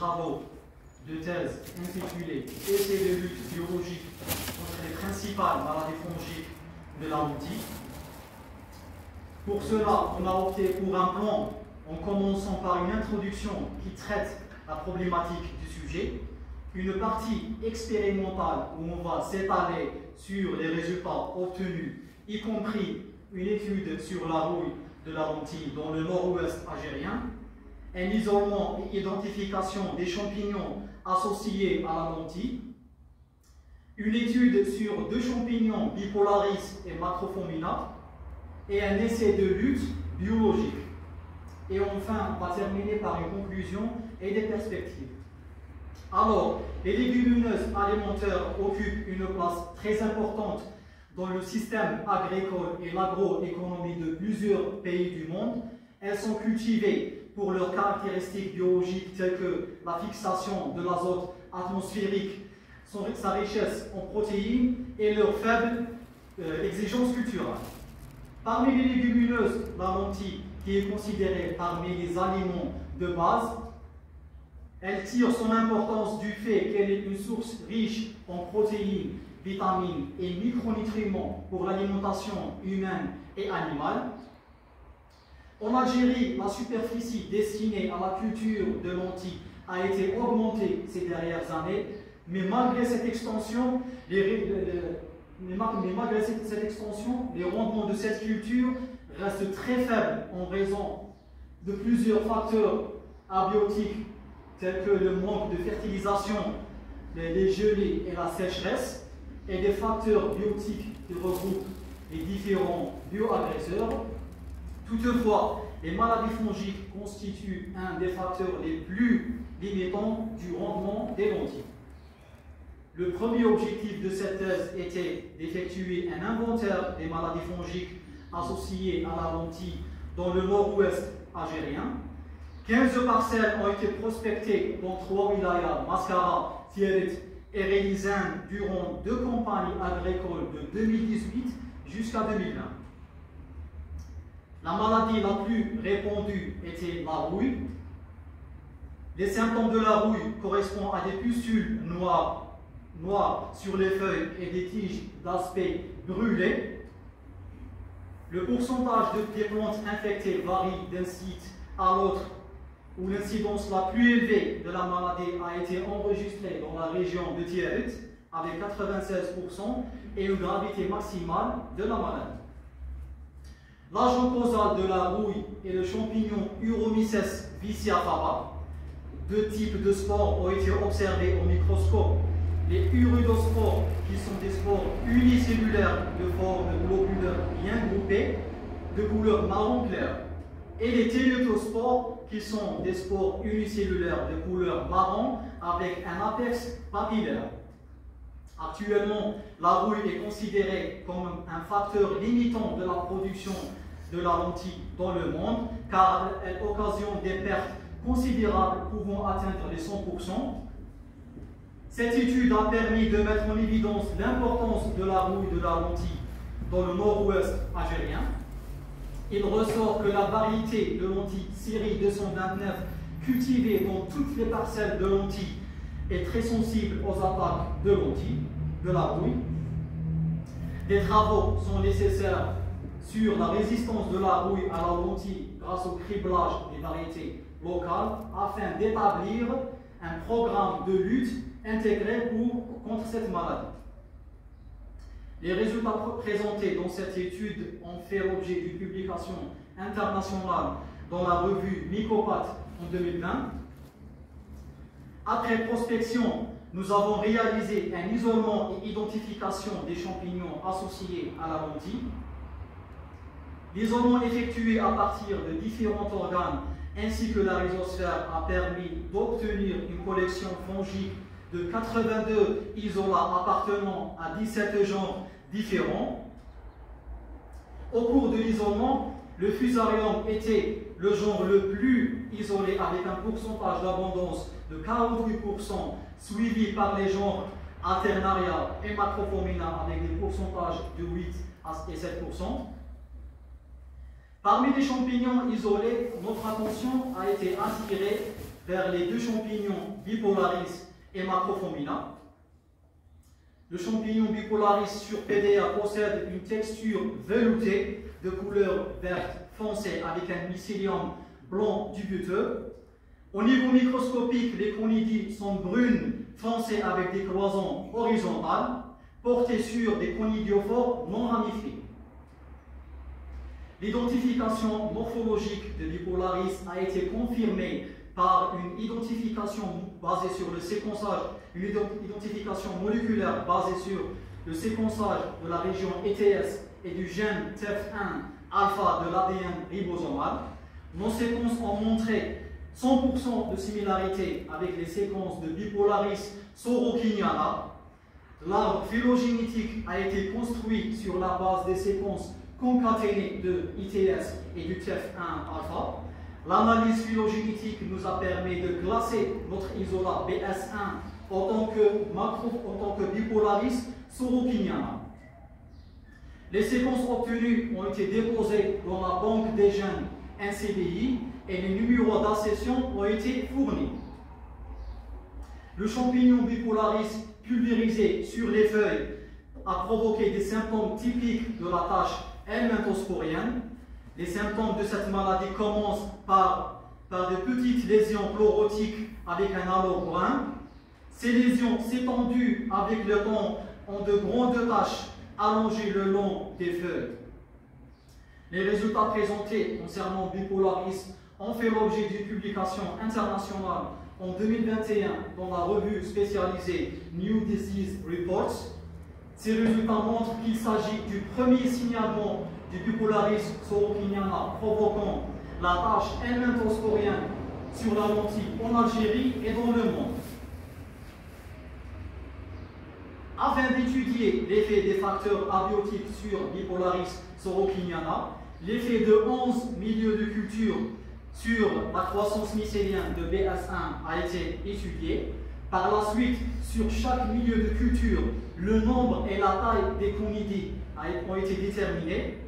travaux de thèse intitulés Essais de lutte biologique contre les principales maladies fongiques de la lentille. Pour cela, on a opté pour un plan en commençant par une introduction qui traite la problématique du sujet, une partie expérimentale où on va s'étaler sur les résultats obtenus, y compris une étude sur la rouille de la lentille dans le nord-ouest algérien, un isolement et identification des champignons associés à la lentille, une étude sur 2 champignons bipolaris et macrophomina, et un essai de lutte biologique. Et enfin, on va terminer par une conclusion et des perspectives. Alors, les légumineuses alimentaires occupent une place très importante dans le système agricole et l'agroéconomie de plusieurs pays du monde. Elles sont cultivées pour leurs caractéristiques biologiques telles que la fixation de l'azote atmosphérique, sa richesse en protéines et leur faible exigence culturelle. Parmi les légumineuses, la lentille, qui est considérée parmi les aliments de base, elle tire son importance du fait qu'elle est une source riche en protéines, vitamines et micronutriments pour l'alimentation humaine et animale. En Algérie, la superficie destinée à la culture de lentilles a été augmentée ces dernières années, mais malgré cette extension, les rendements de cette culture restent très faibles en raison de plusieurs facteurs abiotiques tels que le manque de fertilisation, les gelées et la sécheresse, et des facteurs biotiques qui regroupent les différents bioagresseurs. Toutefois, les maladies fongiques constituent un des facteurs les plus limitants du rendement des lentilles. Le premier objectif de cette thèse était d'effectuer un inventaire des maladies fongiques associées à la lentille dans le nord-ouest algérien. 15 parcelles ont été prospectées dans 3 wilayas, Mascara, Tieret et Rélisane, durant 2 campagnes agricoles de 2018 jusqu'à 2020. La maladie la plus répandue était la rouille. Les symptômes de la rouille correspondent à des pustules noires sur les feuilles et des tiges d'aspect brûlé. Le pourcentage des plantes infectées varie d'un site à l'autre, où l'incidence la plus élevée de la maladie a été enregistrée dans la région de Tiret, avec 96%, et une gravité maximale de la maladie. L'agent causal de la rouille est le champignon Uromyces viciafaba. 2 types de spores ont été observés au microscope. Les urudospores, qui sont des spores unicellulaires de forme globulaire bien groupées, de couleur marron clair, et les télétospores, qui sont des spores unicellulaires de couleur marron avec un apex papillaire. Actuellement, la rouille est considérée comme un facteur limitant de la production de la lentille dans le monde, car elle occasionne des pertes considérables pouvant atteindre les 100%. Cette étude a permis de mettre en évidence l'importance de la rouille de la lentille dans le nord-ouest algérien. Il ressort que la variété de lentilles série 229 cultivée dans toutes les parcelles de lentilles est très sensible aux attaques de lentilles, de la rouille. Des travaux sont nécessaires sur la résistance de la rouille à la lentille grâce au criblage des variétés locales afin d'établir un programme de lutte intégré contre cette maladie. Les résultats présentés dans cette étude ont fait l'objet d'une publication internationale dans la revue Mycopath en 2020. Après prospection, nous avons réalisé un isolement et identification des champignons associés à la lentille. L'isolement effectué à partir de différents organes ainsi que la rhizosphère a permis d'obtenir une collection fongique de 82 isolats appartenant à 17 genres différents. Au cours de l'isolement, le Fusarium était le genre le plus isolé avec un pourcentage d'abondance de 48%, suivi par les genres Alternaria et Macrophomina avec des pourcentages de 8 et 7%. Parmi les champignons isolés, notre attention a été attirée vers les deux champignons Bipolaris et Macrophomina. Le champignon Bipolaris sur PDA possède une texture veloutée de couleur verte foncée avec un mycélium blanc dubiteux. Au niveau microscopique, les conidies sont brunes foncées avec des cloisons horizontales portées sur des conidiophores non ramifiés. L'identification morphologique de Bipolaris a été confirmée par une identification basée sur le séquençage, une identification moléculaire basée sur le séquençage de la région ETS et du gène TEF1 alpha de l'ADN ribosomal. Nos séquences ont montré 100% de similarité avec les séquences de Bipolaris sorokiniana. L'arbre phylogénétique a été construit sur la base des séquences concaténées de ITS et du TEF1 alpha. L'analyse phylogénétique nous a permis de classer notre isolat BS1 en tant que Bipolaris sorokiniana. Les séquences obtenues ont été déposées dans la banque des gènes NCBI et les numéros d'accession ont été fournis. Le champignon Bipolaris pulvérisé sur les feuilles a provoqué des symptômes typiques de la tache helminthosporienne. Les symptômes de cette maladie commencent par de petites lésions chlorotiques avec un halo brun. Ces lésions s'étendues avec le temps ont de grandes taches allongées le long des feuilles. Les résultats présentés concernant Bipolaris ont fait l'objet d'une publication internationale en 2021 dans la revue spécialisée New Disease Reports. Ces résultats montrent qu'il s'agit du premier signalement du Bipolaris sorokiniana provoquant la tache helminthosporienne sur la lentille en Algérie et dans le monde. Afin d'étudier l'effet des facteurs abiotiques sur Bipolaris sorokiniana, l'effet de 11 milieux de culture sur la croissance mycélienne de BS1 a été étudié. Par la suite, sur chaque milieu de culture, le nombre et la taille des conidies ont été déterminés.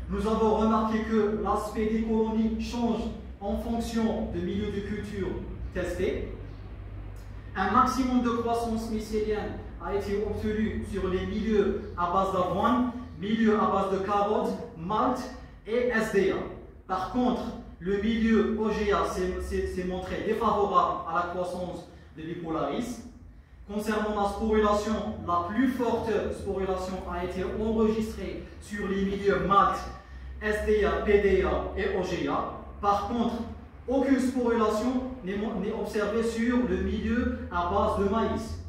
Nous avons remarqué que l'aspect des colonies change en fonction du milieu de culture testé. Un maximum de croissance mycélienne a été obtenu sur les milieux à base d'avoine, milieux à base de carottes, malt et SDA. Par contre, le milieu OGA s'est montré défavorable à la croissance de Bipolaris. Concernant la sporulation, la plus forte sporulation a été enregistrée sur les milieux malt, SDA, PDA et OGA. Par contre, aucune sporulation n'est observée sur le milieu à base de maïs.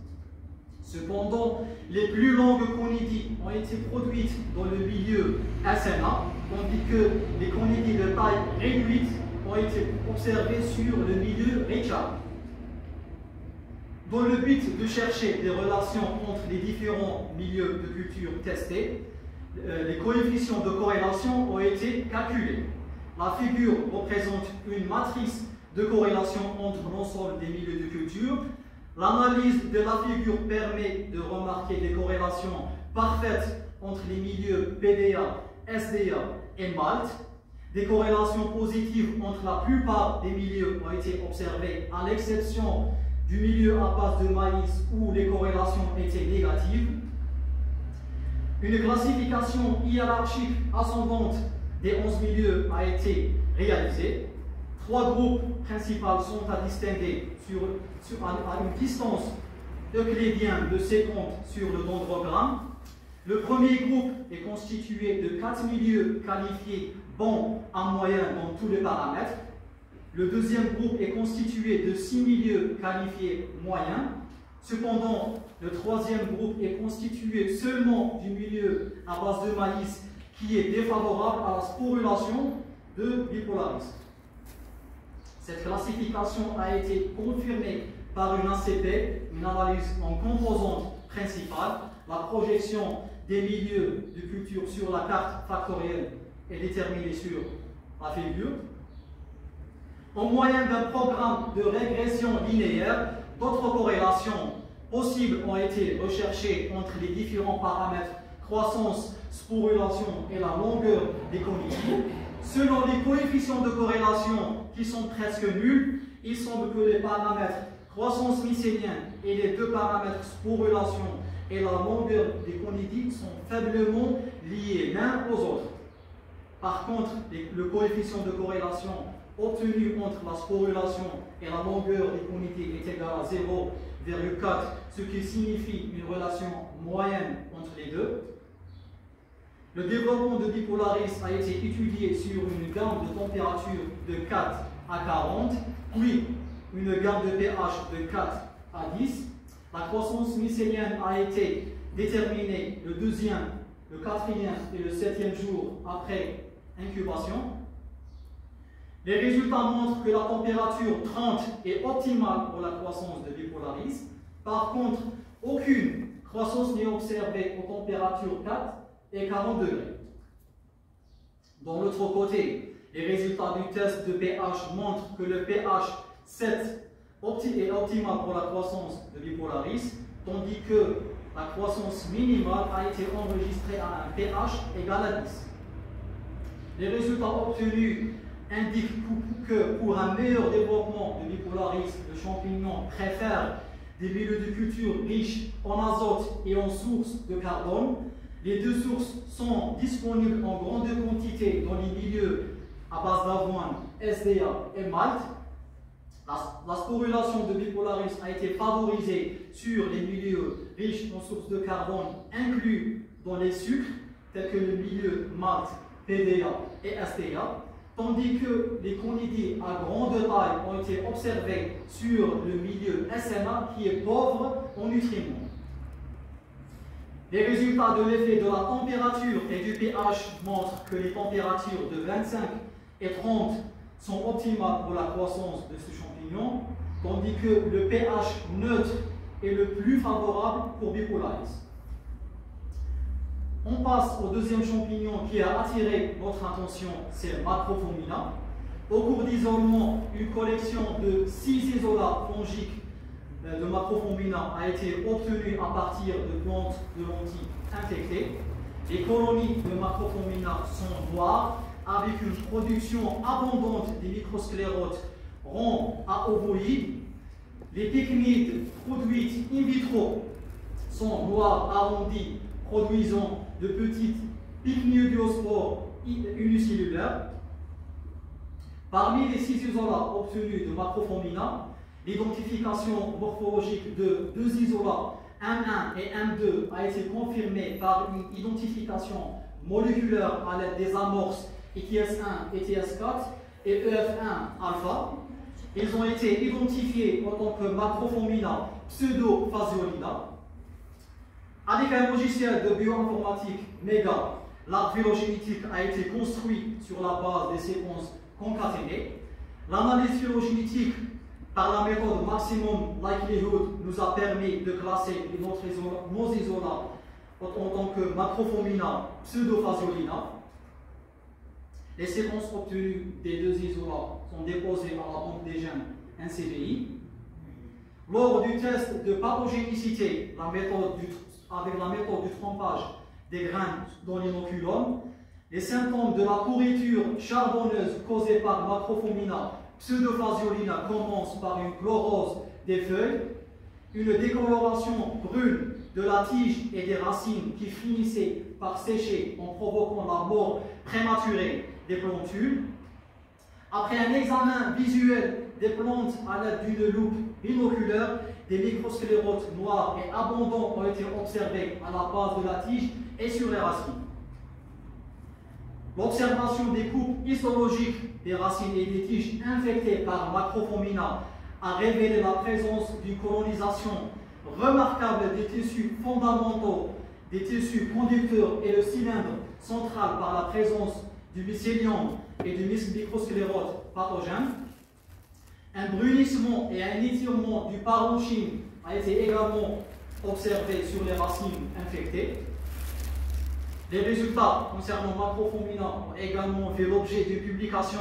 Cependant, les plus longues conidies ont été produites dans le milieu SNA, tandis que les conidies de taille réduite ont été observées sur le milieu Richard. Dans le but de chercher des relations entre les différents milieux de culture testés, les coefficients de corrélation ont été calculés. La figure représente une matrice de corrélation entre l'ensemble des milieux de culture. L'analyse de la figure permet de remarquer des corrélations parfaites entre les milieux PDA, SDA et malt. Des corrélations positives entre la plupart des milieux ont été observées, à l'exception du milieu à base de maïs où les corrélations étaient négatives. Une classification hiérarchique ascendante des 11 milieux a été réalisée. 3 groupes principaux sont à distinguer à une distance euclidienne de 50 sur le dendrogramme. Le premier groupe est constitué de 4 milieux qualifiés bons en moyenne dans tous les paramètres. Le deuxième groupe est constitué de 6 milieux qualifiés moyens. Cependant, le troisième groupe est constitué seulement du milieu à base de maïs qui est défavorable à la sporulation de Bipolaris. Cette classification a été confirmée par une ACP, une analyse en composantes principales. La projection des milieux de culture sur la carte factorielle est déterminée sur la figure. En moyen d'un programme de régression linéaire, d'autres corrélations possibles ont été recherchées entre les différents paramètres croissance, sporulation et la longueur des conidies. Selon les coefficients de corrélation qui sont presque nuls, il semble que les paramètres croissance mycélienne et les deux paramètres sporulation et la longueur des conidies sont faiblement liés l'un aux autres. Par contre, le coefficient de corrélation obtenu entre la sporulation et la longueur des conidies est égal à 0,4, ce qui signifie une relation moyenne entre les deux. Le développement de bipolaris a été étudié sur une gamme de température de 4 à 40, puis une gamme de pH de 4 à 10. La croissance mycélienne a été déterminée le 2e, le 4e et le 7e jour après incubation. Les résultats montrent que la température 30 est optimale pour la croissance de bipolaris. Par contre, aucune croissance n'est observée aux températures 4 et 40 degrés. De l'autre côté, les résultats du test de pH montrent que le pH 7 est optimal pour la croissance de bipolaris, tandis que la croissance minimale a été enregistrée à un pH égal à 10. Les résultats obtenus indiquent que pour un meilleur développement de bipolaris, le champignon préfère des milieux de culture riches en azote et en sources de carbone. Les deux sources sont disponibles en grande quantité dans les milieux à base d'avoine, SDA et malt. La sporulation de bipolaris a été favorisée sur les milieux riches en sources de carbone inclus dans les sucres, tels que le milieu malt, PDA et SDA, tandis que les conidies à grande taille ont été observées sur le milieu SMA qui est pauvre en nutriments. Les résultats de l'effet de la température et du pH montrent que les températures de 25 et 30 sont optimales pour la croissance de ce champignon, tandis que le pH neutre est le plus favorable pour bipolaris. On passe au deuxième champignon qui a attiré notre attention, c'est Macrophomina. Au cours d'isolement, une collection de 6 isolats fongiques de Macrophomina a été obtenue à partir de plantes de lentilles infectées. Les colonies de Macrophomina sont noires avec une production abondante des microsclérotes ronds à ovoïdes. Les pycnides produites in vitro sont noires arrondies, produisant de petites pycnidiospores unicellulaires. Parmi les 6 isolats obtenus de Macrophomina, l'identification morphologique de 2 isolats M1 et M2 a été confirmée par une identification moléculaire à l'aide des amorces ETS1 et ETS4 et EF1 alpha. Ils ont été identifiés en tant que Macrophomina pseudo-phaseolina. Avec un logiciel de bioinformatique MEGA, l'arbre phylogénétique a été construit sur la base des séquences concaténées. L'analyse phylogénétique par la méthode Maximum Likelihood nous a permis de classer nos isolats en tant que Macrophomina pseudo-phaseolina. Les séquences obtenues des 2 isolats sont déposées à la banque des gènes NCBI. Lors du test de pathogénicité avec la méthode du trempage des graines dans l'inoculum, les symptômes de la pourriture charbonneuse causée par Macrophomina pseudo-phaseolina commencent par une chlorose des feuilles, une décoloration brune de la tige et des racines qui finissaient par sécher en provoquant la mort prématurée des plantules. Après un examen visuel des plantes à l'aide d'une loupe binoculaire, des microsclérotes noirs et abondants ont été observés à la base de la tige et sur les racines. L'observation des coupes histologiques des racines et des tiges infectées par Macrophomina a révélé la présence d'une colonisation remarquable des tissus fondamentaux, des tissus conducteurs et le cylindre central par la présence du mycélium et du microsclérote pathogène. Un brunissement et un étirement du parenchyme a été également observé sur les racines infectées. Les résultats concernant Macrophomina ont également fait l'objet d'une publication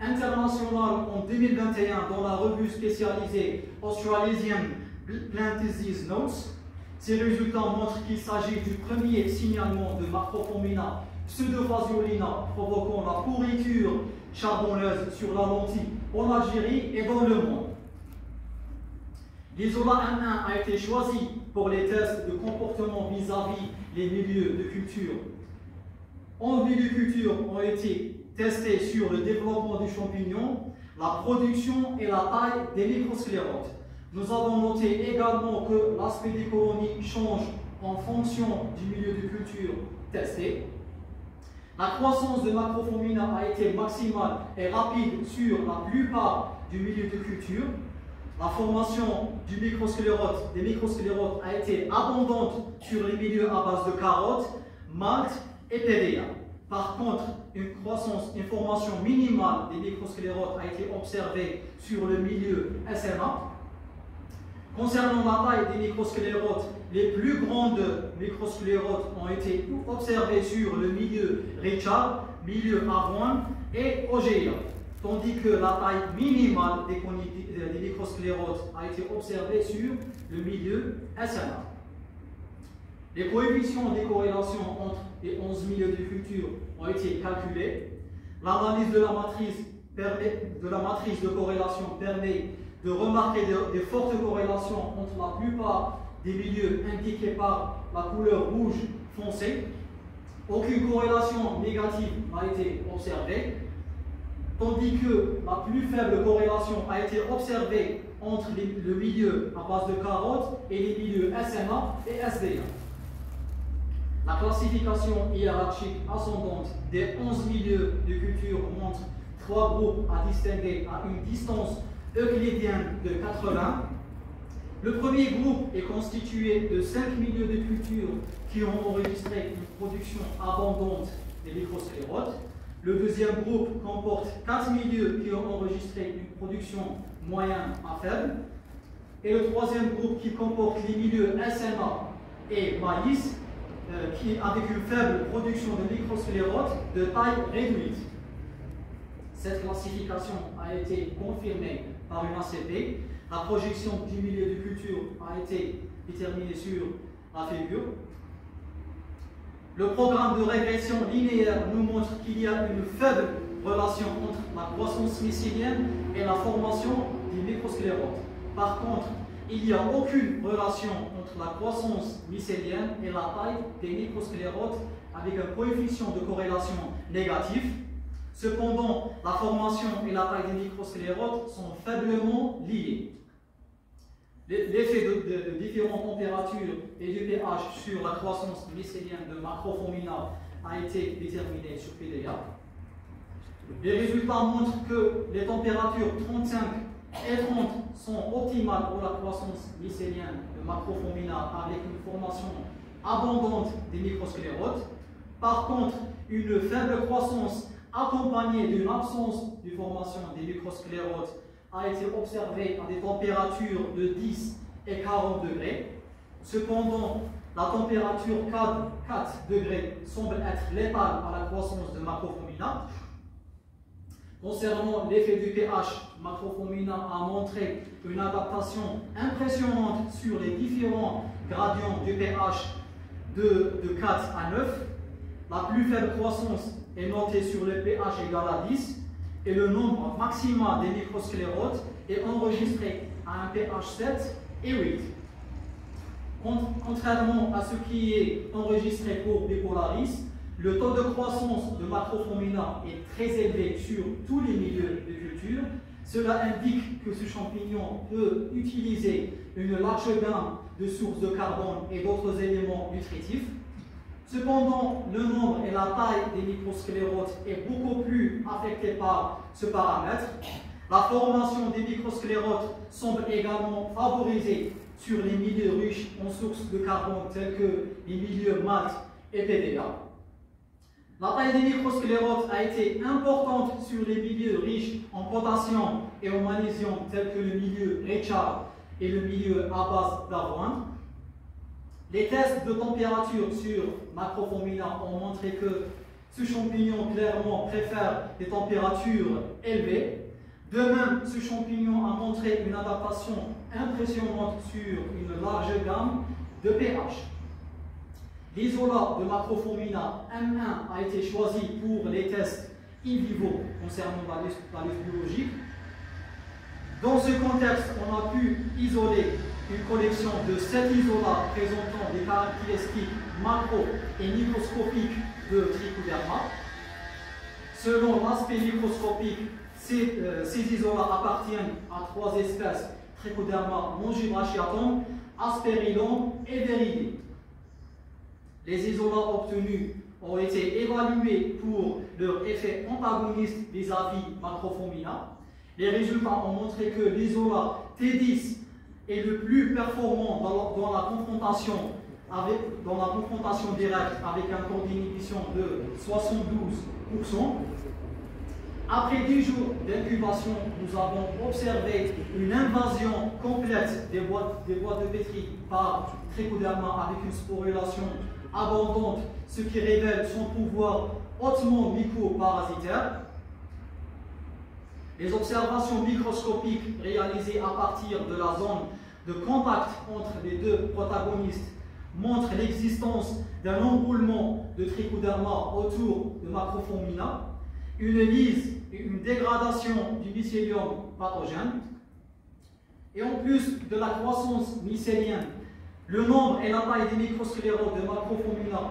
internationale en 2021 dans la revue spécialisée Australasian Plant Disease Notes. Ces résultats montrent qu'il s'agit du premier signalement de Macrophomina pseudo-phaseolina provoquant la pourriture charbonneuses sur la lentille en Algérie et dans le monde. L'isola M1 a été choisi pour les tests de comportement vis-à-vis les milieux de culture. 11 milieux de culture ont été testés sur le développement du champignon, la production et la taille des microsclérotes. Nous avons noté également que l'aspect des colonies change en fonction du milieu de culture testé. La croissance de Macrophomina a été maximale et rapide sur la plupart du milieu de culture. La formation des microsclérotes a été abondante sur les milieux à base de carottes, malt et PDA. Par contre, une formation minimale des microsclérotes a été observée sur le milieu SMA. Concernant la taille des microsclérotes, les plus grandes microsclérotes ont été observées sur le milieu Richard, milieu avoine et OGA, tandis que la taille minimale des microsclérotes a été observée sur le milieu SMA. Les coefficients des corrélations entre les 11 milieux de culture ont été calculés. L'analyse de la matrice de corrélation permet de remarquer de fortes corrélations entre la plupart des milieux indiqués par la couleur rouge foncé. Aucune corrélation négative n'a été observée, tandis que la plus faible corrélation a été observée entre le milieu à base de carottes et les milieux SMA et SDA. La classification hiérarchique ascendante des 11 milieux de culture montre 3 groupes à distinguer à une distance euclidienne de 80. Le premier groupe est constitué de 5 milieux de culture qui ont enregistré une production abondante des microsclérotes. Le deuxième groupe comporte 4 milieux qui ont enregistré une production moyenne à faible. Et le troisième groupe qui comporte les milieux SMA et maïs, avec une faible production de microsclérotes de taille réduite. Cette classification a été confirmée par une ACP. La projection du milieu de culture a été déterminée sur la figure. Le programme de régression linéaire nous montre qu'il y a une faible relation entre la croissance mycélienne et la formation des microsclérotes. Par contre, il n'y a aucune relation entre la croissance mycélienne et la taille des microsclérotes avec un coefficient de corrélation négatif. Cependant, la formation et la taille des microsclérotes sont faiblement liées. L'effet de différentes températures et du pH sur la croissance mycélienne de Macrophomina a été déterminé sur PDA. Les résultats montrent que les températures 35 et 30 sont optimales pour la croissance mycélienne de Macrophomina avec une formation abondante des microsclérotes. Par contre, une faible croissance accompagnée d'une absence de formation des microsclérotes a été observée à des températures de 10 et 40 degrés. Cependant, la température 4 degrés semble être létale à la croissance de Macrophomina. Concernant l'effet du pH, Macrophomina a montré une adaptation impressionnante sur les différents gradients du pH de 4 à 9. La plus faible croissance est notée sur le pH égal à 10 et le nombre maximal des microsclérotes est enregistré à un pH 7 et 8. Contrairement à ce qui est enregistré pour Bipolaris, le taux de croissance de Macrophomina est très élevé sur tous les milieux de culture. Cela indique que ce champignon peut utiliser une large gamme de sources de carbone et d'autres éléments nutritifs. Cependant, le nombre et la taille des microsclérotes est beaucoup plus affecté par ce paramètre. La formation des microsclérotes semble également favorisée sur les milieux riches en sources de carbone tels que les milieux malt et PDA. La taille des microsclérotes a été importante sur les milieux riches en potassium et en magnésium tels que le milieu Richard et le milieu à base d'avoine. Les tests de température sur Macrophomina ont montré que ce champignon clairement préfère des températures élevées. De même, ce champignon a montré une adaptation impressionnante sur une large gamme de pH. L'isola de Macrophomina M1 a été choisi pour les tests in vivo concernant la liste biologique. Dans ce contexte, on a pu isoler une collection de 7 isolats présentant des caractéristiques macro et microscopiques de Trichoderma. Selon l'aspect microscopique, ces isolats appartiennent à 3 espèces: Trichoderma longibrachiatum, Asperilum et Viridé. Les isolats obtenus ont été évalués pour leur effet antagoniste vis-à-vis Macrophomina. Les résultats ont montré que l'isolat T10 est le plus performant dans la confrontation directe avec un taux d'inhibition de 72%. Après 10 jours d'incubation, nous avons observé une invasion complète des boîtes de pétri par Trichoderma avec une sporulation abondante, ce qui révèle son pouvoir hautement mycoparasitaire. Les observations microscopiques réalisées à partir de la zone de contact entre les deux protagonistes montrent l'existence d'un enroulement de Trichoderma autour de Macrophomina, une lyse et une dégradation du mycélium pathogène. Et en plus de la croissance mycélienne, le nombre et la taille des microsclérotes de Macrophomina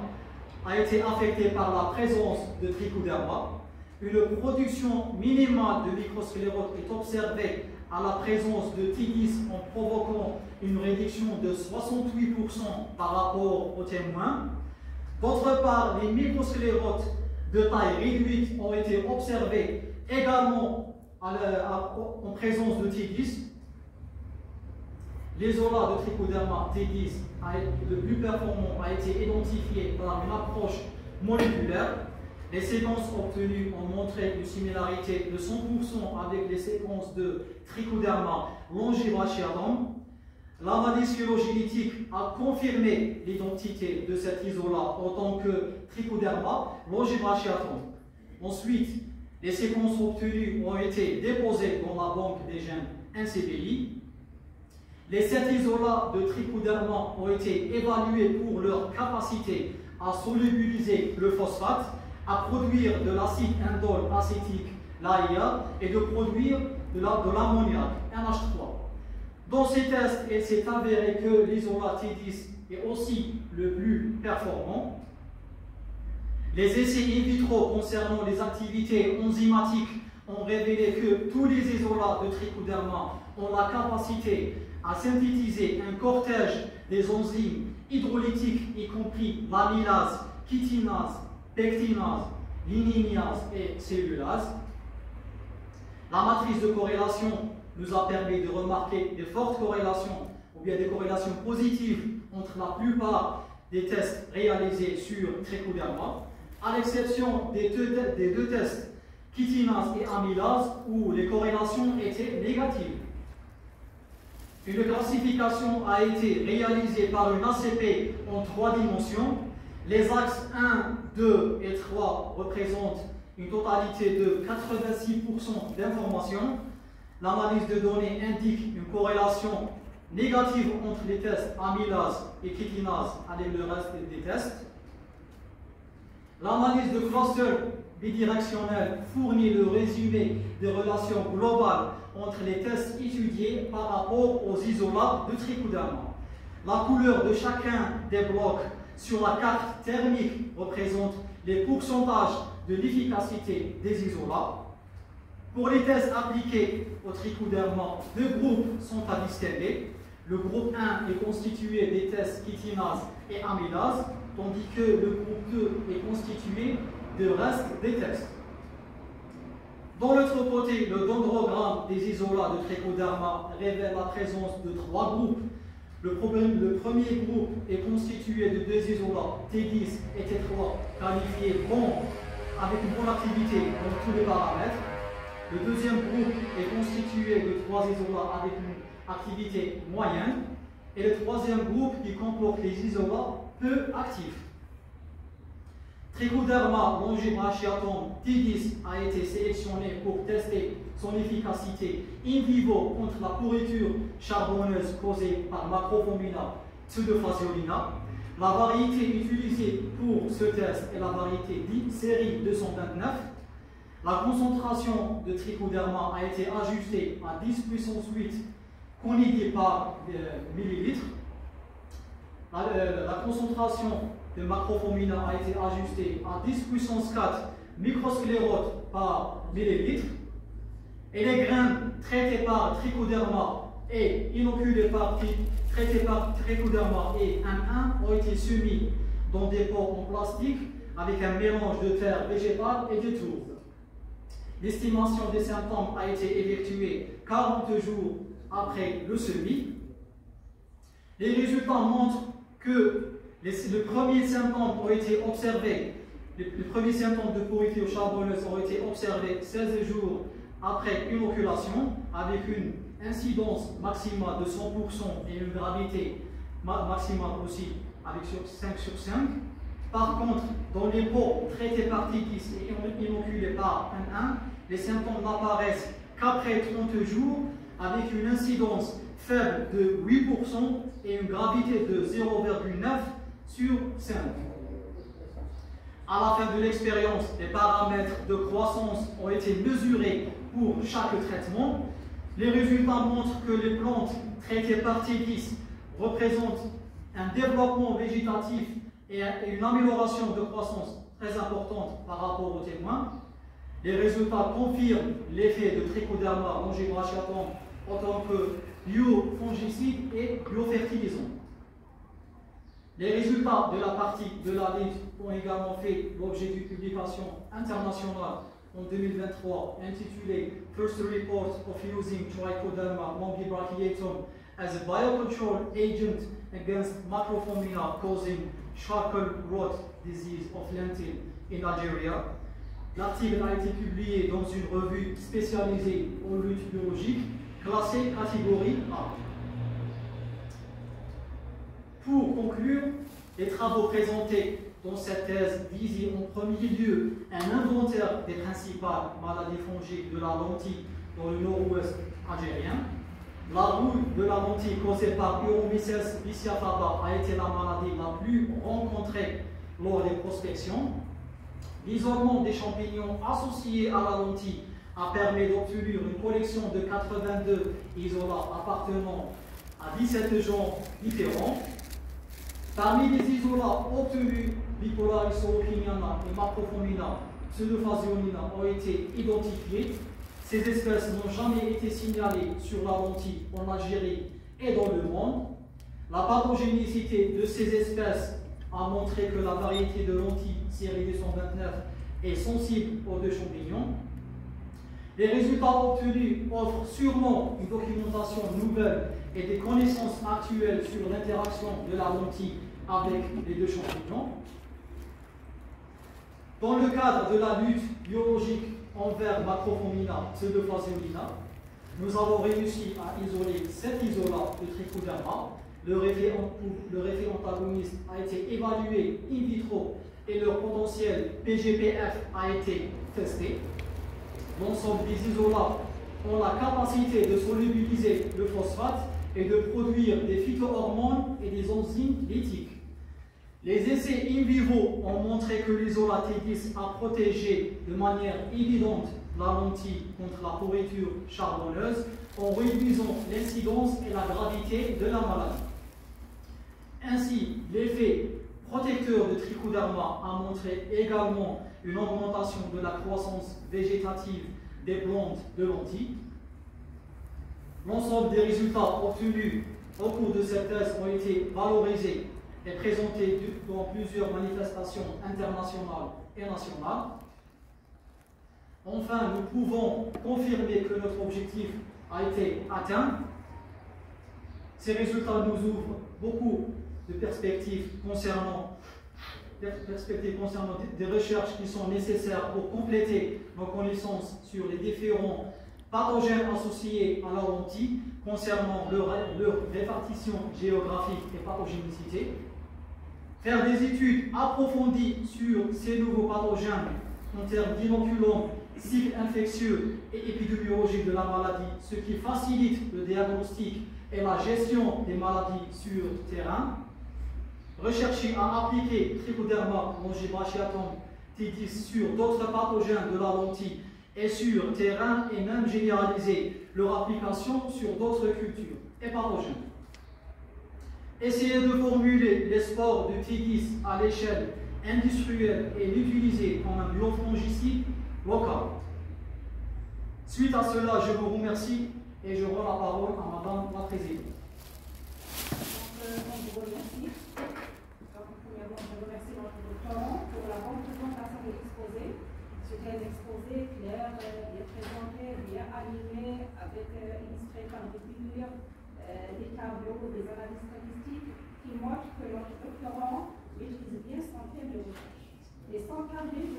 a été affecté par la présence de Trichoderma. Une production minimale de microsclérotes est observée à la présence de T10 en provoquant une réduction de 68% par rapport aux témoins. D'autre part, les microsclérotes de taille réduite ont été observées également en présence de T10. L'isolat de Trichoderma T10 le plus performant a été identifié par une approche moléculaire. Les séquences obtenues ont montré une similarité de 100% avec les séquences de Trichoderma longibrachiatum. L'analyse phylogénétique a confirmé l'identité de cet isolat en tant que Trichoderma longibrachiatum. Ensuite, les séquences obtenues ont été déposées dans la banque des gènes NCBI. Les 7 isolats de Trichoderma ont été évalués pour leur capacité à solubiliser le phosphate, à produire de l'acide indole acétique, l'AIA, et de produire de l'ammoniac, NH3. Dans ces tests, il s'est avéré que l'isolat T10 est aussi le plus performant. Les essais in vitro concernant les activités enzymatiques ont révélé que tous les isolats de Trichoderma ont la capacité à synthétiser un cortège des enzymes hydrolytiques, y compris l'amylase, chitinase, pectinase, ligniniase et cellulase. La matrice de corrélation nous a permis de remarquer des fortes corrélations ou bien des corrélations positives entre la plupart des tests réalisés sur Trichoderma, à l'exception des deux tests chitinase et amylase où les corrélations étaient négatives. Une classification a été réalisée par une ACP en 3 dimensions. Les axes 1, 2 et 3 représentent une totalité de 86% d'informations. L'analyse de données indique une corrélation négative entre les tests amylase et chitinase avec le reste des tests. L'analyse de cluster bidirectionnel fournit le résumé des relations globales entre les tests étudiés par rapport aux isolats de Trichoderma. La couleur de chacun des blocs sur la carte thermique représente les pourcentages de l'efficacité des isolats. Pour les tests appliqués au Trichoderma, 2 groupes sont à distinguer. Le groupe 1 est constitué des tests chitinase et amylase, tandis que le groupe 2 est constitué du reste des tests. Dans l'autre côté, le dendrogramme des isolats de Trichoderma révèle la présence de 3 groupes. Le premier groupe est constitué de 2 isolats T10 et T3 qualifiés bons avec une bonne activité dans tous les paramètres. Le deuxième groupe est constitué de 3 isolats avec une activité moyenne. Et le troisième groupe qui comporte les isolats peu actifs. Trichoderma longibrachiatum T10 a été sélectionné pour tester son efficacité in vivo contre la pourriture charbonneuse causée par Macrophomina pseudophaseolina. La variété utilisée pour ce test est la variété dite série 229. La concentration de trichoderma a été ajustée à 10 puissance 8 conigués par millilitre. La concentration de macrophomina a été ajustée à 10 puissance 4 microsclérotes par millilitre. Et les graines traitées par trichoderma et inoculées par trichoderma et M1 ont été soumis dans des pots en plastique avec un mélange de terre végétale et de tourbe. L'estimation des symptômes a été effectuée 40 jours après le semis. Les résultats montrent que les premiers symptômes ont été observés. Les premiers symptômes de pourriture charbonneuse ont été observés 16 jours après inoculation, avec une incidence maximale de 100% et une gravité maximale aussi avec 5 sur 5. Par contre, dans les pots traités par T10 et inoculés par M1, les symptômes n'apparaissent qu'après 30 jours avec une incidence faible de 8% et une gravité de 0,9 sur 5. À la fin de l'expérience, les paramètres de croissance ont été mesurés pour chaque traitement. Les résultats montrent que les plantes traitées par T10 représentent un développement végétatif et une amélioration de croissance très importante par rapport aux témoins. Les résultats confirment l'effet de Trichoderma longibrachiatum en tant que biofongicide et biofertilisant. Les résultats de la partie de la LID ont également fait l'objet d'une publication internationale en 2023 intitulée First Report of Using Trichoderma longibrachiatum as a Biocontrol Agent Against Macrophomina Causing Charcoal Rot Disease of Lentil in Algeria. L'article a été publié dans une revue spécialisée en lutte biologique, classée catégorie A. Pour conclure, les travaux présentés dans cette thèse visaient en premier lieu un inventaire des principales maladies fongiques de la lentille dans le nord-ouest algérien. La rouille de la lentille causée par Uromyces viciafaba a été la maladie la plus rencontrée lors des prospections. L'isolement des champignons associés à la lentille a permis d'obtenir une collection de 82 isolats appartenant à 17 genres différents. Parmi les isolats obtenus, Bipolaris sorokiniana et Macrophomina pseudophasionina ont été identifiés. Ces espèces n'ont jamais été signalées sur la lentille en Algérie et dans le monde. La pathogénicité de ces espèces a montré que la variété de lentilles série 229 est sensible aux deux champignons. Les résultats obtenus offrent sûrement une documentation nouvelle et des connaissances actuelles sur l'interaction de la lentille avec les deux champignons. Dans le cadre de la lutte biologique envers Macrophomina pseudophasionina, nous avons réussi à isoler 7 isolats de Trichoderma. Leur effet antagoniste a été évalué in vitro et leur potentiel PGPF a été testé. L'ensemble des isolats ont la capacité de solubiliser le phosphate et de produire des phytohormones et des enzymes lytiques. Les essais in vivo ont montré que l'isolat T10 a protégé de manière évidente la lentille contre la pourriture charbonneuse en réduisant l'incidence et la gravité de la maladie. Ainsi, l'effet protecteur de Trichoderma a montré également une augmentation de la croissance végétative des plantes de lentilles. L'ensemble des résultats obtenus au cours de cette thèse ont été valorisés et présentés dans plusieurs manifestations internationales et nationales. Enfin, nous pouvons confirmer que notre objectif a été atteint. Ces résultats nous ouvrent beaucoup de perspectives concernant des recherches qui sont nécessaires pour compléter nos connaissances sur les différents pathogènes associés à la lentille concernant leur répartition géographique et pathogénicité. Faire des études approfondies sur ces nouveaux pathogènes en termes d'inoculum, cycle infectieux et épidémiologique de la maladie, ce qui facilite le diagnostic et la gestion des maladies sur terrain. Rechercher à appliquer Trichoderma longibrachiatum T10 sur d'autres pathogènes de la lentille et sur terrain et même généraliser leur application sur d'autres cultures et pathogènes. Essayer de formuler les spores de Tigris à l'échelle industrielle et l'utiliser comme un biofongicide local. Suite à cela, je vous remercie et je rends la parole à Madame la Présidente. On vous remercie. Premièrement, je remercie notre doctorant pour la bonne présentation de l'exposé. C'était un exposé clair, bien présenté, bien animé, avec illustré par des figures, des tableaux, des analyses statistiques qui montrent que notre doctorant maîtrise bien son thème de recherche. Et sans tarder,